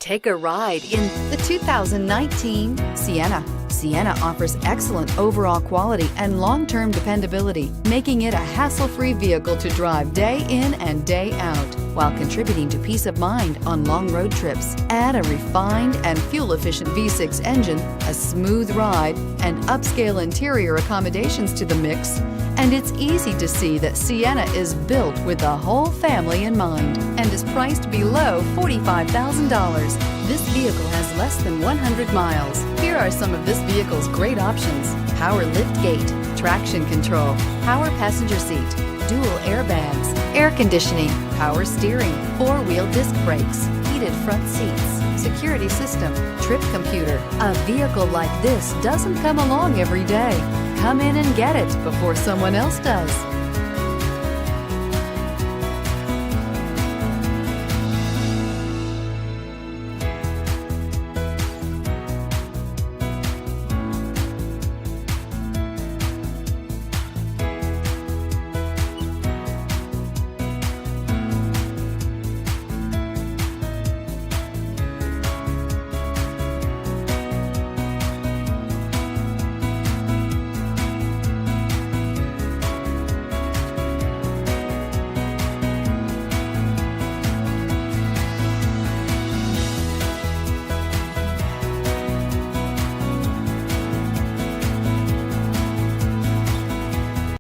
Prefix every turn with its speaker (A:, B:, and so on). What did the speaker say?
A: Take a ride in the 2019 Sienna. Sienna offers excellent overall quality and long-term dependability, making it a hassle-free vehicle to drive day in and day out, while contributing to peace of mind on long road trips. Add a refined and fuel-efficient V6 engine, a smooth ride, and upscale interior accommodations to the mix, and it's easy to see that Sienna is built with the whole family in mind and is priced below $45,000. This vehicle has less than 100 miles. Here are some of this vehicle's great options: power lift gate, traction control, power passenger seat, dual airbags, air conditioning, power steering, four-wheel disc brakes, heated front seats, security system, trip computer. A vehicle like this doesn't come along every day. Come in and get it before someone else does.